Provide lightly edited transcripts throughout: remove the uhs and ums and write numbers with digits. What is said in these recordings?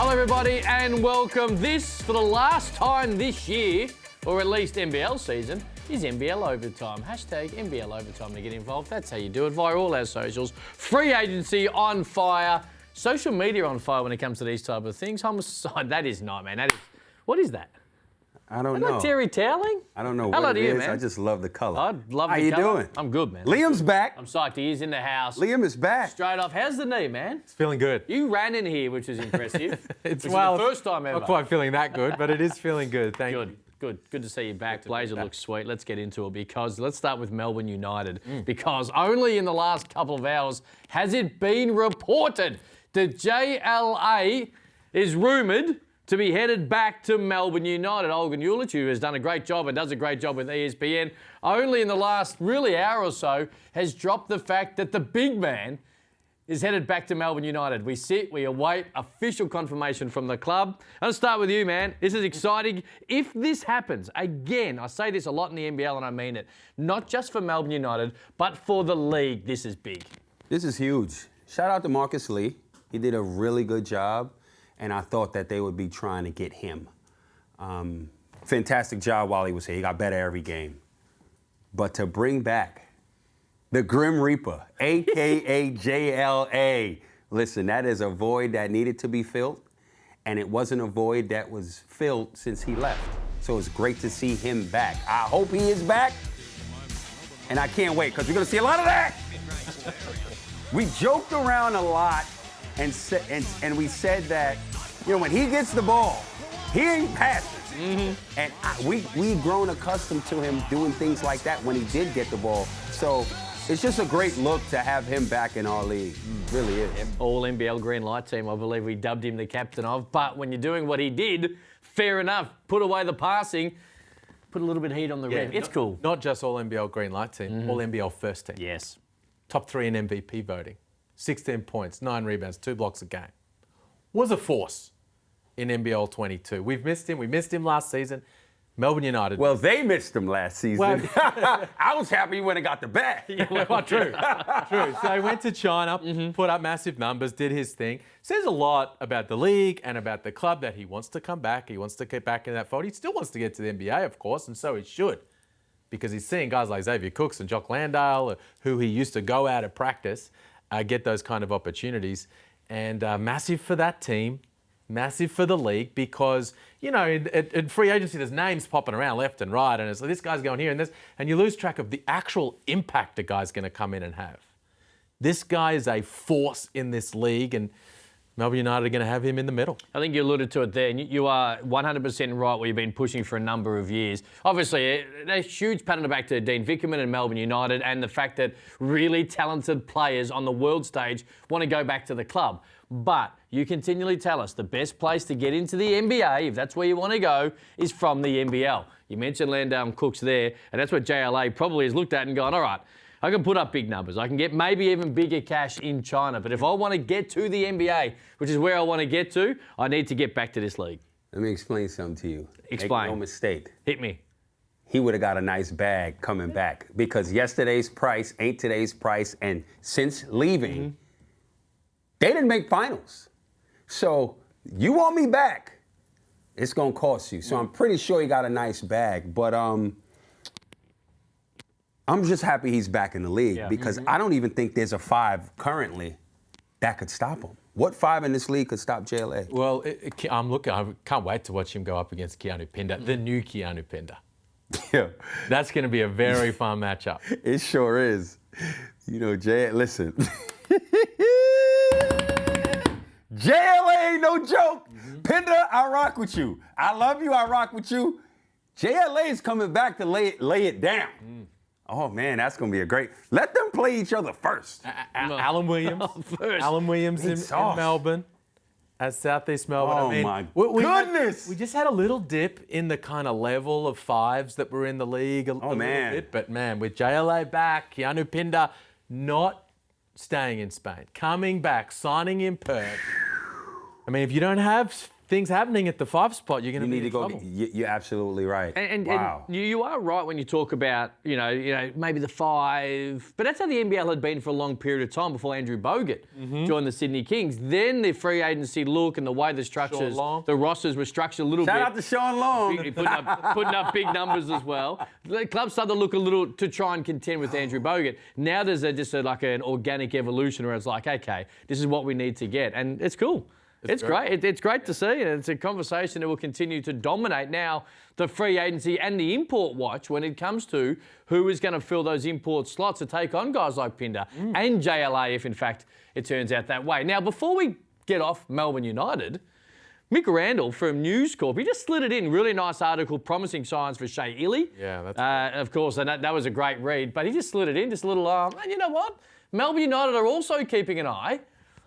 Hello everybody and welcome. This, for the last time this year, or at least NBL season, is NBL Overtime. Hashtag NBL Overtime to get involved. That's how you do it via all our socials. Free agency on fire. Social media on fire when it comes to these type of things. Homicide, that is not, man. That is, what is that? I don't know. Like Terry toweling? I don't know Hello what to it you, is. man. I just love the color. I love How the you colour. doing? I'm good, man. Liam's back. I'm psyched. He is in the house. Liam is back. Straight off. How's the knee, man? It's feeling good. You ran in here, which is impressive. It's which is the first time ever. Not quite feeling that good, but it is feeling good. Thank you. Good to see you back. The blazer looks sweet. Let's get into it because let's start with Melbourne United because only in the last couple of hours has it been reported that JLA is rumoured to be headed back to Melbourne United. Olgun Ulic, who has done a great job and does a great job with ESPN, only in the last really hour or so has dropped the fact that the big man is headed back to Melbourne United. We await official confirmation from the club. I'll start with you, man. This is exciting. If this happens, again, I say this a lot in the NBL and I mean it, not just for Melbourne United, but for the league, this is big. This is huge. Shout out to Marcus Lee. He did a really good job, and I thought that they would be trying to get him. Fantastic job while he was here. He got better every game. But to bring back the Grim Reaper, a.k.a. JLA. Listen, that is a void that needed to be filled, and it wasn't a void that was filled since he left. So it's great to see him back. I hope he is back, and I can't wait, because we're going to see a lot of that. We joked around a lot, and we said that, you know, when he gets the ball, he ain't passing. And we've grown accustomed to him doing things like that when he did get the ball. So it's just a great look to have him back in our league. Really is. Yep. All NBL green light team, I believe we dubbed him the captain of. But when you're doing what he did, fair enough. Put away the passing, put a little bit of heat on the rim. It's cool. Not just all NBL green light team, all NBL first team. Yes. Top 3 in MVP voting. 16 points, 9 rebounds, 2 blocks a game. Was a force in NBL 22. We've missed him. We missed him last season. Melbourne United. Well, they missed him last season. Well, I was happy when it got the bat. Well, true. So he went to China, put up massive numbers, did his thing. Says a lot about the league and about the club that he wants to come back. He wants to get back in that fold. He still wants to get to the NBA, of course, and so he should. Because he's seeing guys like Xavier Cooks and Jock Landale, who he used to go out at practice, get those kind of opportunities. And massive for that team. Massive for the league because, you know, in free agency, there's names popping around left and right, and it's like this guy's going here and this, and you lose track of the actual impact a guy's going to come in and have. This guy is a force in this league, and Melbourne United are going to have him in the middle. I think you alluded to it there, and you are 100% right where you've been pushing for a number of years. Obviously, a huge pat on the back to Dean Vickerman and Melbourne United and the fact that really talented players on the world stage want to go back to the club. But you continually tell us the best place to get into the NBA, if that's where you want to go, is from the NBL. You mentioned Landale and Cooks there, and that's what JLA probably has looked at and gone, all right, I can put up big numbers. I can get maybe even bigger cash in China. But if I want to get to the NBA, which is where I want to get to, I need to get back to this league. Let me explain something to you. Explain. Make no mistake. Hit me. He would have got a nice bag coming back because yesterday's price ain't today's price. And since leaving, they didn't make finals. So you want me back, it's going to cost you. So I'm pretty sure he got a nice bag. But I'm just happy he's back in the league because I don't even think there's a 5 currently that could stop him. What 5 in this league could stop JLA? Well, I can't wait to watch him go up against Keanu Pinder, the new Keanu Pinder. Yeah. That's going to be a very fun matchup. It sure is. You know, listen. JLA ain't no joke. Pinder, I rock with you. I love you, I rock with you. JLA is coming back to lay it down. Oh, man, that's going to be a great... Let them play each other first. Alan Williams. Alan Williams in Melbourne. As Southeast Melbourne. Oh, I mean, my goodness. We just had a little dip in the kind of level of 5s that were in the league a little bit. But, man, with JLA back, Keanu Pinder not staying in Spain, coming back, signing in Perth. I mean, if you don't have things happening at the 5 spot, you're going to You be need to in go. trouble. You're absolutely right. And Wow. you are right when you talk about, maybe the 5, but that's how the NBL had been for a long period of time before Andrew Bogut joined the Sydney Kings. Then the free agency look and the way the structures, the rosters were structured a little bit. Shout out to Sean Long. Putting up big numbers as well. The clubs started to look a little to try and contend with Andrew Bogut. Now there's like an organic evolution where it's like, okay, this is what we need to get. And it's cool. It's great. It's great to see, and it's a conversation that will continue to dominate now the free agency and the import watch when it comes to who is going to fill those import slots to take on guys like Pinder and JLA if, in fact, it turns out that way. Now, before we get off Melbourne United, Mick Randall from News Corp, he just slid it in. Really nice article, promising signs for Shea Illy. Yeah, that's of course, and that was a great read, but he just slid it in, just a little, and you know what? Melbourne United are also keeping an eye.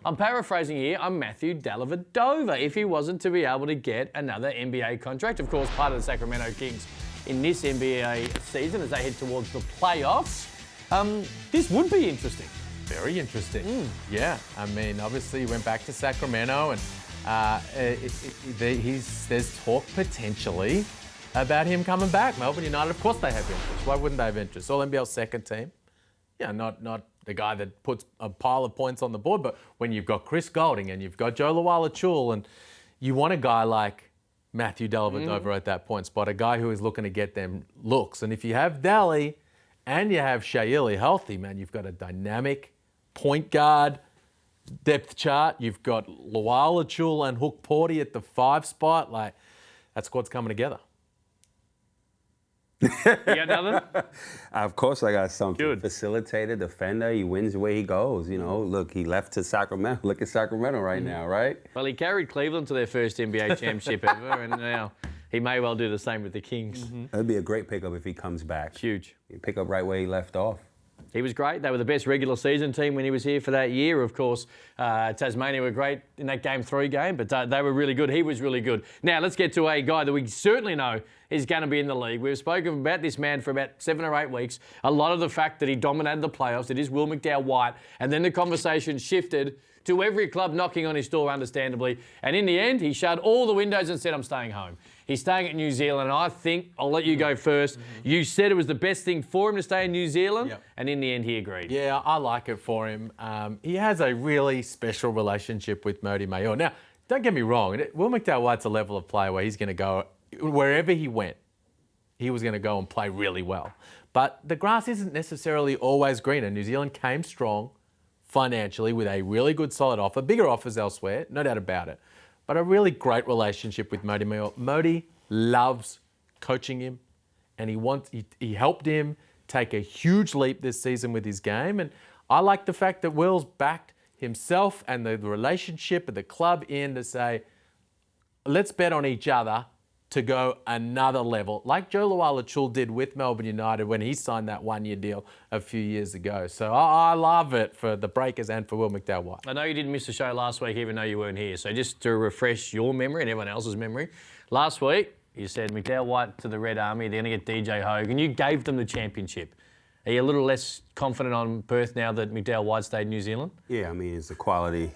I'm paraphrasing here, I'm Matthew Dellavedova, if he wasn't to be able to get another NBA contract. Of course, part of the Sacramento Kings in this NBA season as they head towards the playoffs. This would be interesting. Very interesting. Yeah, I mean, obviously he went back to Sacramento and there's talk potentially about him coming back. Melbourne United, of course they have interest. Why wouldn't they have interest? All NBL second team. Yeah, not the guy that puts a pile of points on the board, but when you've got Chris Golding and you've got Joe Luala-Chul and you want a guy like Matthew Dellavedova at that point spot, a guy who is looking to get them looks. And if you have Delly and you have Shea Illy healthy, man, you've got a dynamic point guard depth chart. You've got Luala-Chul and Hook Porty at the 5 spot. Like, that squad's coming together. You got nothing? Of course I got something. Good. Facilitator, defender, he wins where he goes. Look, he left to Sacramento. Look at Sacramento right now, right? Well, he carried Cleveland to their first NBA championship ever, and now he may well do the same with the Kings. That'd be a great pickup if he comes back. Huge. He'd pick up right where he left off. He was great. They were the best regular season team when he was here for that year. Of course, Tasmania were great in that Game 3 game, but they were really good. He was really good. Now, let's get to a guy that we certainly know is going to be in the league. We've spoken about this man for about 7 or 8 weeks. A lot of the fact that he dominated the playoffs. It is Will McDowell-White. And then the conversation shifted to every club knocking on his door, understandably. And in the end, he shut all the windows and said, I'm staying home. He's staying at New Zealand, and I think, I'll let you go first. You said it was the best thing for him to stay in New Zealand, and in the end, he agreed. Yeah, I like it for him. He has a really special relationship with Mody Mayor. Now, don't get me wrong, Will McDowell-White's a level of player where he's going to go, wherever he went, he was going to go and play really well. But the grass isn't necessarily always greener. New Zealand came strong financially with a really good, solid offer, bigger offers elsewhere, no doubt about it. But a really great relationship with Mody Mayor. Mody loves coaching him, and he helped him take a huge leap this season with his game. And I like the fact that Will's backed himself and the relationship of the club in to say, let's bet on each other to go another level, like Joe Luala-Chul did with Melbourne United when he signed that 1-year deal a few years ago. So I love it for the Breakers and for Will McDowell-White. I know you didn't miss the show last week, even though you weren't here. So just to refresh your memory and everyone else's memory, last week you said McDowell-White to the Red Army, they're going to get DJ Hogue, and you gave them the championship. Are you a little less confident on Perth now that McDowell-White stayed in New Zealand? Yeah, I mean, it's the quality.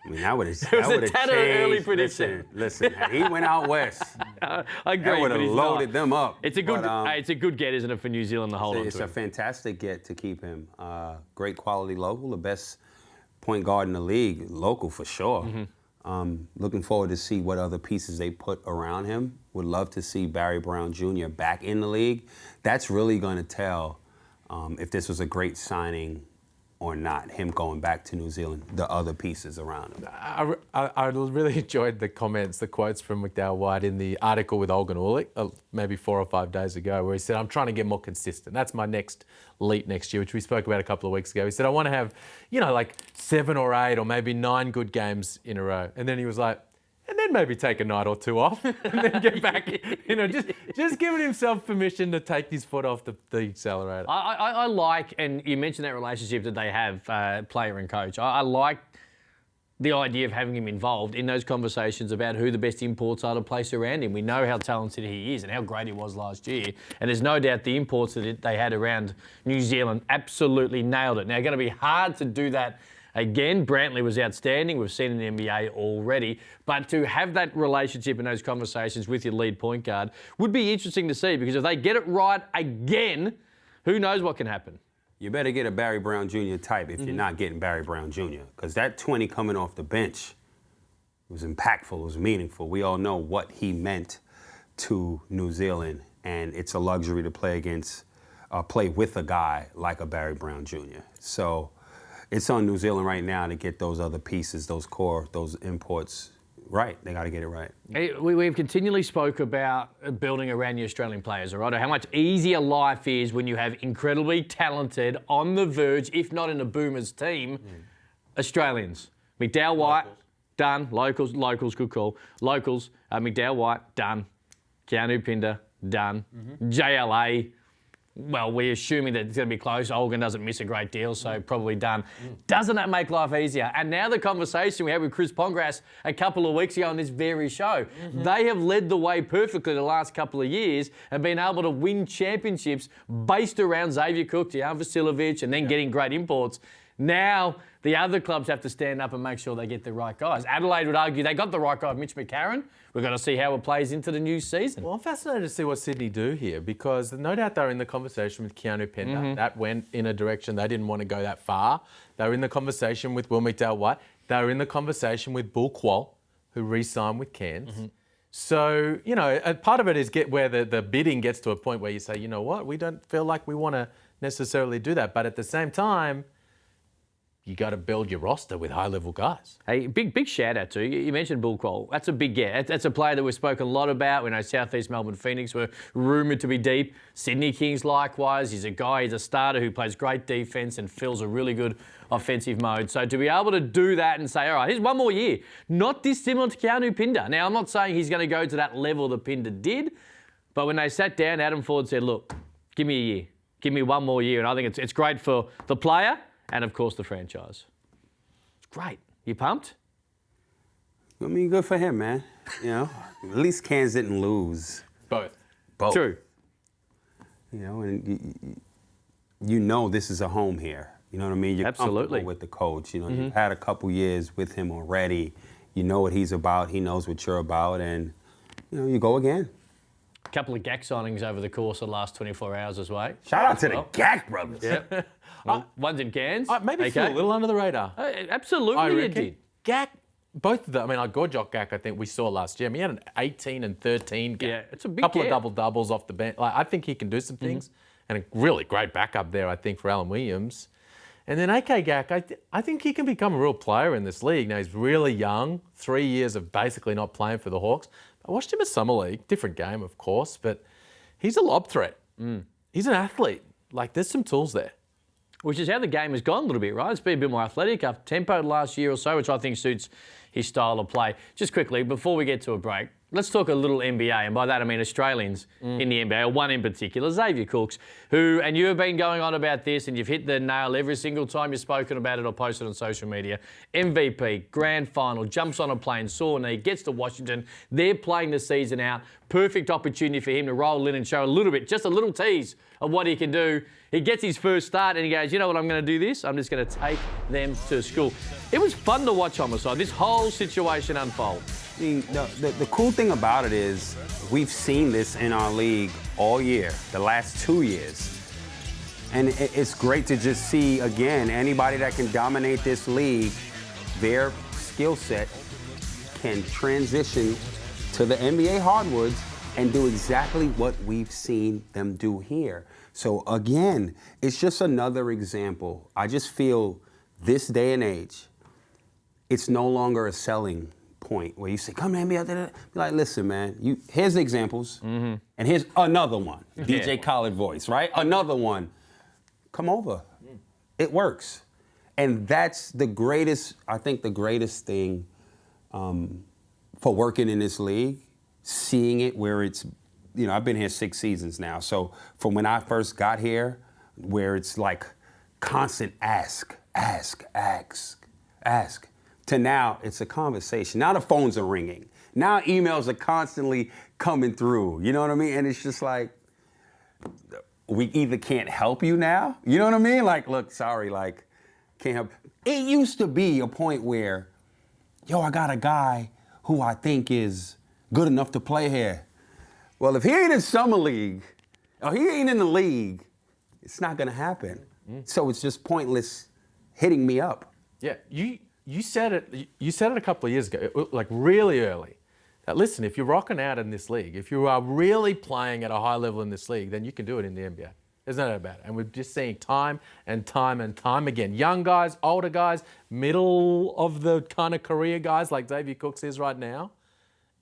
I mean, that would have changed. It was a tad early prediction. Listen, he went out west. I agree. That would have but he's loaded not. them up. It's a good, it's a good get, isn't it, for New Zealand to hold on It's to a him. fantastic get to keep him. Great quality local, the best point guard in the league, local for sure. Looking forward to see what other pieces they put around him. Would love to see Barry Brown Jr. back in the league. That's really going to tell if this was a great signing or not, him going back to New Zealand, the other pieces around him. I really enjoyed the comments, the quotes from McDowell-White in the article with Olgun Ulick, maybe 4 or 5 days ago, where he said, I'm trying to get more consistent. That's my next leap next year, which we spoke about a couple of weeks ago. He said, I want to have, like 7 or 8 or maybe 9 good games in a row. And then he was like, and then maybe take a night or 2 off and then get back, just giving himself permission to take his foot off the accelerator. I like, and you mentioned that relationship that they have, player and coach. I like the idea of having him involved in those conversations about who the best imports are to place around him. We know how talented he is and how great he was last year. And there's no doubt the imports that they had around New Zealand absolutely nailed it. Now, it's going to be hard to do that Again, Brantley was outstanding. We've seen in the NBA already. But to have that relationship and those conversations with your lead point guard would be interesting to see, because if they get it right again, who knows what can happen. You better get a Barry Brown Jr. type if you're not getting Barry Brown Jr. Because that 20 coming off the bench was impactful, it was meaningful. We all know what he meant to New Zealand, and it's a luxury to play with a guy like a Barry Brown Jr. So it's on New Zealand right now to get those other pieces, those core, those imports right. They got to get it right. We've continually spoke about building around your Australian players, all right? How much easier life is when you have incredibly talented, on the verge, if not in a Boomers team, Australians. McDowell White, done. Locals, good call. Locals, McDowell White, done. Keanu Pinder, done. JLA, well, we're assuming that it's going to be close. Olgun doesn't miss a great deal, so probably done. Doesn't that make life easier? And now the conversation we had with Chris Pongras a couple of weeks ago on this very show. They have led the way perfectly the last couple of years and been able to win championships based around Xavier Cook, Dejan Vasiljevic, and then getting great imports. Now the other clubs have to stand up and make sure they get the right guys. Adelaide would argue they got the right guy, Mitch McCarron. We've got to see how it plays into the new season. Well, I'm fascinated to see what Sydney do here, because no doubt they're in the conversation with Keanu Pinder. That went in a direction they didn't want to go that far. They were in the conversation with Will McDowell White. They were in the conversation with Bull Quall, who re-signed with Cairns. So, you know, part of it is get where the bidding gets to a point where you say, you know what, we don't feel like we want to necessarily do that. But at the same time, you got to build your roster with high-level guys. Hey, big shout out to you. You mentioned Bull Quall. That's a big get. That's a player that we've spoken a lot about. We know Southeast Melbourne Phoenix were rumoured to be deep. Sydney Kings likewise. He's a starter who plays great defence and fills a really good offensive mode. So to be able to do that and say, all right, here's one more year. Not dissimilar to Keanu Pinder. Now, I'm not saying he's going to go to that level that Pinder did, but when they sat down, Adam Ford said, look, give me a year. Give me one more year. And I think it's great for the player and, of course, the franchise. It's great. You pumped? I mean, good for him, man. You know, at least Cairns didn't lose. Both. True. You know, and you know this is a home here. You know what I mean? You're comfortable with the coach. You know, you've had a couple years with him already. You know what he's about. He knows what you're about. And, you know, you go again. A couple of GAC signings over the course of the last 24 hours as well. Shout out to the GAC brothers. Yep. One's in Cairns. Maybe flew a little under the radar. Absolutely, it did. GAC, both of them. I mean, Gorjok GAC, I think we saw last year. I mean, he had an 18 and 13 GAC. Yeah, it's a big couple of double-doubles off the bench. Like, I think he can do some things. And a really great backup there, I think, for Alan Williams. And then AK GAC, I think he can become a real player in this league. Now, he's really young, 3 years of basically not playing for the Hawks. I watched him at Summer League, different game, of course, but he's a lob threat. He's an athlete. Like, there's some tools there. Which is how the game has gone a little bit, right? It's been a bit more athletic, up-tempoed last year or so, which I think suits his style of play. Just quickly, before we get to a break, let's talk a little NBA, and by that I mean Australians in the NBA, one in particular, Xavier Cooks, who, and you have been going on about this, and you've hit the nail every single time you've spoken about it or posted on social media. MVP, grand final, jumps on a plane, sore knee, gets to Washington. They're playing the season out. Perfect opportunity for him to roll in and show a little bit, just a little tease of what he can do. He gets his first start and he goes, you know what, I'm going to do this? I'm just going to take them to school. It was fun to watch, Homicide, this whole situation unfold. I mean, the cool thing about it is we've seen this in our league all year, the last 2 years. And it's great to just see, again, anybody that can dominate this league, their skill set can transition to the NBA hardwoods and do exactly what we've seen them do here. So again, it's just another example. I just feel this day and age, it's no longer a selling point where you say, come to NBA, be like, listen, man, here's the examples, and here's another one. DJ Khaled voice, right? Another one. Come over. It works. And that's the greatest, I think the greatest thing for working in this league, seeing it where it's, you know, I've been here 6 seasons now. So from when I first got here, where it's like constant ask, to now it's a conversation. Now the phones are ringing. Now emails are constantly coming through. You know what I mean? And it's just like, we either can't help you now. You know what I mean? Like, look, sorry, like, Can't help. It used to be a point where, yo, I got a guy who I think is good enough to play here. Well, if he ain't in summer league, or he ain't in the league, it's not gonna happen. So it's just pointless hitting me up. Yeah, you said it. You said it a couple of years ago, like really early. That listen, if you're rocking out in this league, if you are really playing at a high level in this league, then you can do it in the NBA. There's no doubt about it. And we're just seeing time and time and time again. Young guys, older guys, middle of the kind of career guys like Xavier Cooks is right now.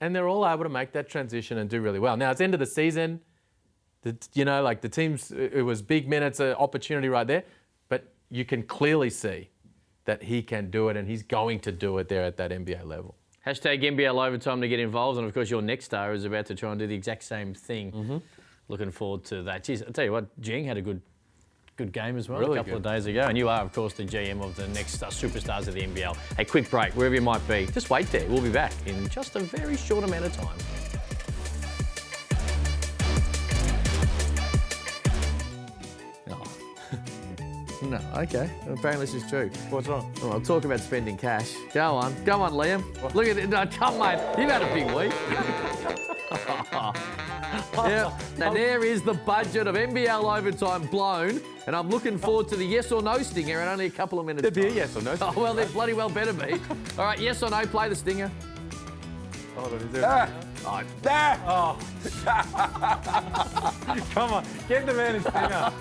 And they're all able to make that transition and do really well. Now, it's the end of the season. Like the teams, it was big minutes, opportunity right there. But you can clearly see that he can do it and he's going to do it there at that NBA level. Hashtag NBL Overtime to get involved. And, of course, your next star is about to try and do the exact same thing. Looking forward to that. Geez, I'll tell you what, Jing had a good game as well really a couple of days ago. And you are, of course, the GM of the next superstars of the NBL. A quick break, wherever you might be. Just wait there. We'll be back in just a very short amount of time. No, okay. Apparently this is true. What's wrong? Well, I'll talk about spending cash. Go on, Liam. Look at it. No, come, mate. You've had a big week. Yeah. Now there is the budget of NBL Overtime blown, and I'm looking forward to the yes or no stinger in only a couple of minutes. There'd be a yes or no. Oh, well, there bloody well better be. All right, yes or no, play the stinger. Hold on, is there Come on, give the man his stinger.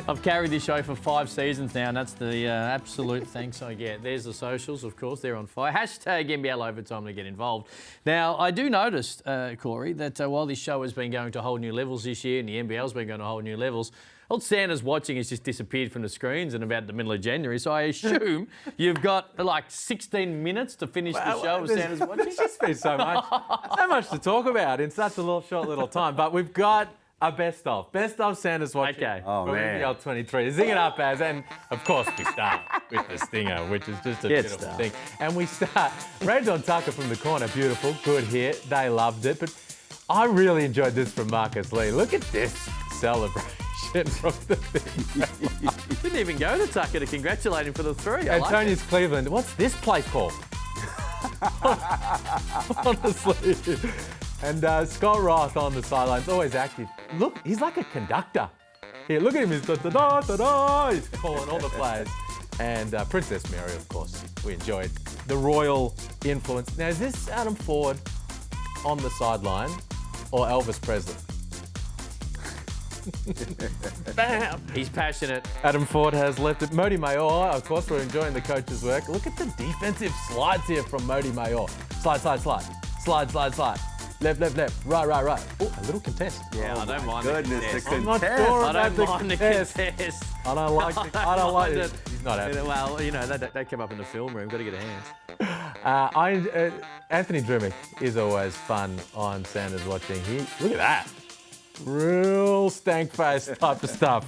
I've carried this show for 5 seasons now, and that's the absolute thanks I get. There's the socials, of course, they're on fire. Hashtag NBL Overtime to get involved. Now, I do notice, Corey, that while this show has been going to whole new levels this year and the NBL's been going to whole new levels, old Santa's Watching has just disappeared from the screens in about the middle of January, so I assume you've got like 16 minutes to finish the show of Santa's Watching? There's just been so much to talk about in such a short little time, but we've got a best of Santa's Watching. Okay. Oh, from man. NBL 23. Zing it up as, and of course we start with the stinger, which is just a beautiful thing. And we start, Radon Tucker from the corner, beautiful, good hit. They loved it, but I really enjoyed this from Marcus Lee. Look at this celebration from the thing. Didn't even go to Tucker to congratulate him for the 3. I like Antonius Cleveland, what's this play called? Honestly. And Scott Roth on the sidelines, always active. Look, he's like a conductor. Here, look at him. He's da-da-da-da-da. He's calling all the players. And Princess Mary, of course, we enjoyed the royal influence. Now, is this Adam Ford on the sideline or Elvis Presley? Bam! He's passionate. Adam Ford has left it. Modi Mayor, of course, we're enjoying the coach's work. Look at the defensive slides here from Modi Mayor. Slide, slide, slide. Slide, slide, slide. Left, left, left. Right, right, right. Oh, a little contest. Yeah, I don't mind Goodness, the the contest. I'm not contest. sure I about don't the mind the contest. contest. I don't like it. I don't like it. He's not happy. Well, you know, they come up in the film room. Got to get a hands. Anthony Drimmick is always fun on Sanders Watching. Look at that. Real stank face type of stuff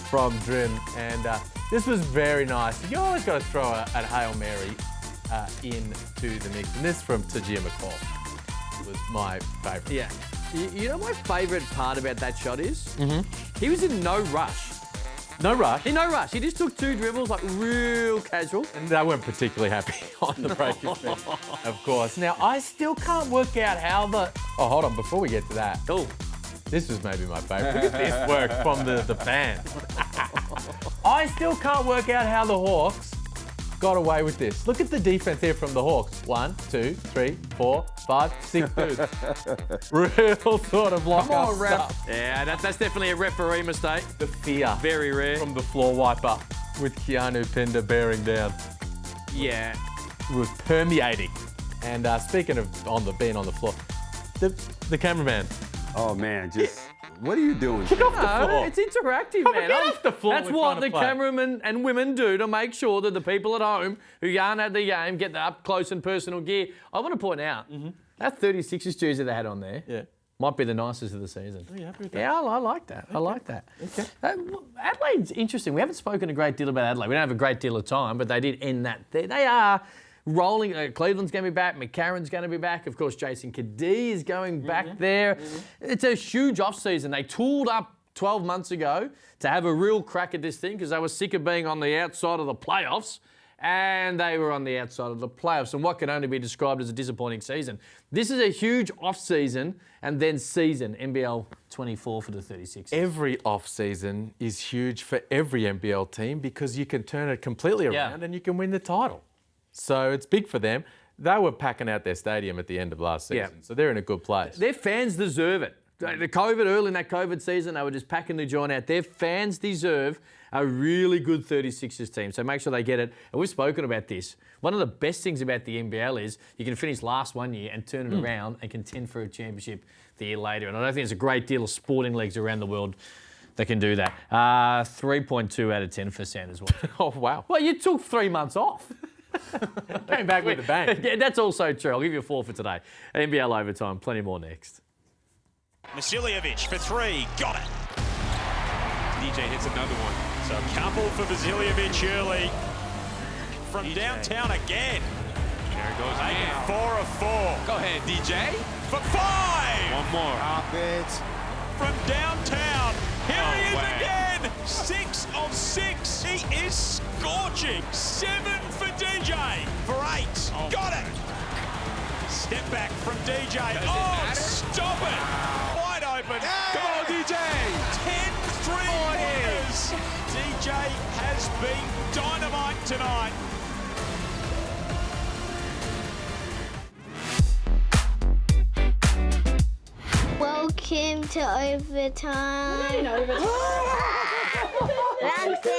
from Drim. And this was very nice. You always got to throw a Hail Mary into the mix. And this from Tajir McCall was my favourite. Yeah. You know my favourite part about that shot is? He was in no rush. No rush. In no rush. He just took 2 dribbles, like real casual. And they weren't particularly happy on the break, of course. Now, I still can't work out how the... Oh, hold on. Before we get to that. Oh. This was maybe my favourite. Look at this work from the fans. I still can't work out how the Hawks got away with this. Look at the defense here from the Hawks. 1, 2, 3, 4, 5, 6 dudes. Real sort of lock up stuff. Yeah, that's definitely a referee mistake. The fear Very rare. from the floor wiper with Keanu Pinder bearing down. Yeah. It was permeating. And speaking of being on the floor, the cameraman. Oh, man, just, what are you doing? Kick off the No, floor. it's interactive, Come on, man. get off the floor, That's we're what trying the to play. cameramen and women do to make sure that the people at home who aren't at the game get the up close and personal gear. I want to point out, that 36ers jersey they had on there might be the nicest of the season. Are you happy with that? Yeah, I like that. I like that. Okay. Adelaide's interesting. We haven't spoken a great deal about Adelaide. We don't have a great deal of time, but they did end that there. They are rolling. Cleveland's going to be back. McCarron's going to be back. Of course, Jason Kadee is going back there. It's a huge off-season. They tooled up 12 months ago to have a real crack at this thing because they were sick of being on the outside of the playoffs, and they were on the outside of the playoffs and what can only be described as a disappointing season. This is a huge off-season and then season, NBL 24 for the 36ers. Every off-season is huge for every NBL team because you can turn it completely around and you can win the title. So it's big for them. They were packing out their stadium at the end of last season, so they're in a good place. Their fans deserve it. Early in that COVID season, they were just packing the joint out. Their fans deserve a really good 36ers team, so make sure they get it. And we've spoken about this. One of the best things about the NBL is you can finish last one year and turn it around and contend for a championship the year later. And I don't think there's a great deal of sporting leagues around the world that can do that. 3.2 out of 10 for Sanders. Oh, wow. Well, you took 3 months off. Came back with a bang. Yeah, that's also true. I'll give you a 4 for today. NBL Overtime, plenty more next. Vasiljevic for 3, got it. DJ hits another one. So a couple for Vasiljevic early. From DJ. Downtown again. There it goes again. 4 of 4. Go ahead, DJ. For 5. One more. From downtown. Here he is way. again. 6 of 6. He is scorching. 7 for DJ. For 8. Oh. Got it. Step back from DJ. Does it Oh, matter? stop it. Wide open. Come on, DJ. 10 3-pointers. DJ has been dynamite tonight. Welcome to Overtime. Dancing.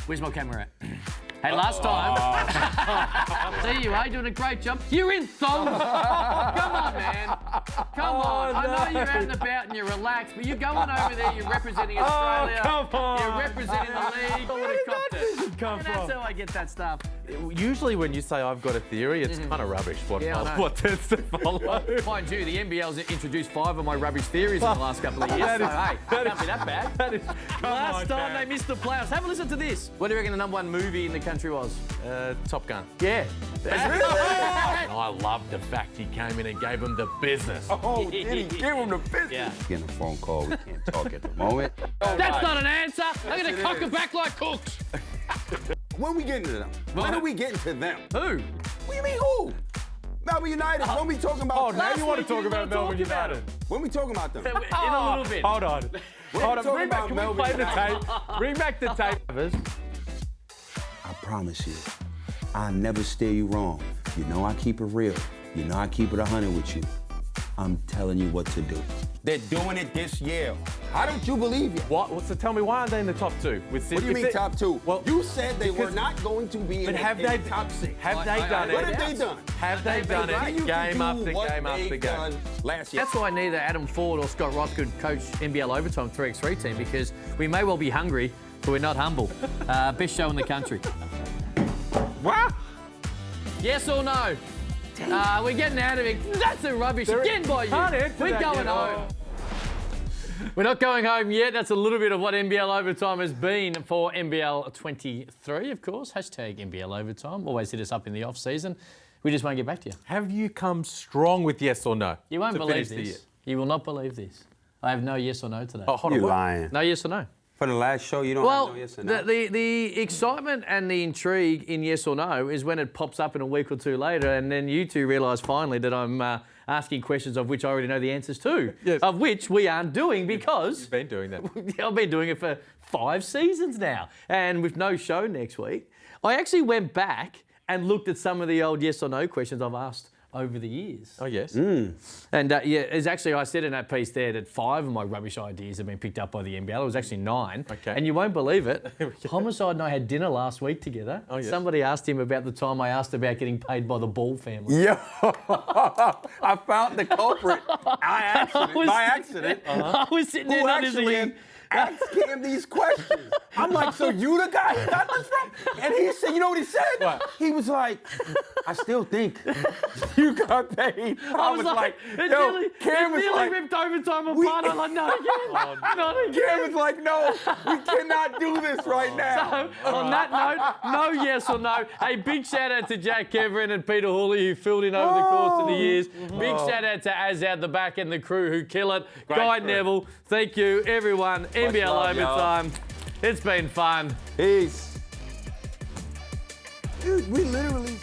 Where's my camera at? Hey, last time. See you, doing a great job. You're in thongs. Come on, man. Come on. I know you're out and about and you're relaxed, but you're going over there, you're representing Australia. come on. You're representing the league. Where did that vision come from? That's how I get that stuff. Usually when you say I've got a theory, it's kind of rubbish what tends to follow. Mind you, the NBL's introduced 5 of my rubbish theories in the last couple of years. That is- So, hey, can't be that bad. That is, Last time they missed the playoffs. Have a listen to this. What do you reckon the #1 movie in the country was? Top Gun. Yeah. And I love the fact he came in and gave him the business. Oh, did he give him the business? Yeah. Getting a phone call. We can't talk at the moment. That's not an answer. I'm going it to cock is. it back like Cooks. When we getting to them? When are we getting to them? Who? What do you mean who? Melbourne United. When we talking about? Oh, now Last you want to week you talk didn't about wanna Melbourne talk about United. When we talking about them? In a little bit. Hold on. Hold on. talking Bring back, about can we Melbourne play the United. tape? Bring back the tape. I promise you, I'll never steer you wrong. You know I keep it real. You know I keep it 100 with you. I'm telling you what to do. They're doing it this year. How don't you believe it? What? So tell me, why aren't they in the top 2? With What do you mean top 2? Well, you said they were because- not going to be in But the have they top 6. Have they done it? What have they done? Have they done Right? it? You can Game do after what game after they've game. done last year. That's why neither Adam Ford or Scott Ross could coach NBL Overtime 3x3 team because we may well be hungry, but we're not humble. Best show in the country. What? Yes or no? We're getting out of it. That's a rubbish again by you. Can't answer We're that going yet. home. We're not going home yet. That's a little bit of what NBL Overtime has been for NBL 23, of course. Hashtag NBL Overtime. Always hit us up in the off-season. We just won't get back to you. Have you come strong with yes or no? You won't to believe finish the year? this. You will not believe this. I have no yes or no today. Oh, hold on. You what? lying. No yes or no. For the last show, you don't Well, have no yes or no? the excitement and the intrigue in yes or no is when it pops up in a week or two later, and then you two realise finally that I'm asking questions of which I already know the answers to, Yes. of which we aren't doing because You've been doing that. I've been doing it for 5 seasons now, and with no show next week. I actually went back and looked at some of the old yes or no questions I've asked over the years. Oh, yes. And yeah, it's actually, I said in that piece there that 5 of my rubbish ideas have been picked up by the NBL. It was actually 9. Okay. And you won't believe it. Homicide and I had dinner last week together. Oh, yes. Somebody asked him about the time I asked about getting paid by the Ball family. Yo, I found the culprit by accident. I was sitting there Who noticing actually asked him these questions? I'm like, so you the guy who got this from? And he said, you know what he said? What? He was like, I still think you got paid. I was like, yo, Cam was like, ripped overtime apart. I'm like, not again. Not again. Cam was like, no, we cannot do this right now. So, on that note, no yes or no. Hey, big shout out to Jack Keverin and Peter Hawley who filled in over the course of the years. Big shout out to Az out the back and the crew who kill it. Guy Neville, thank you, everyone. NBL Overtime. It's been fun. Peace. Dude, we literally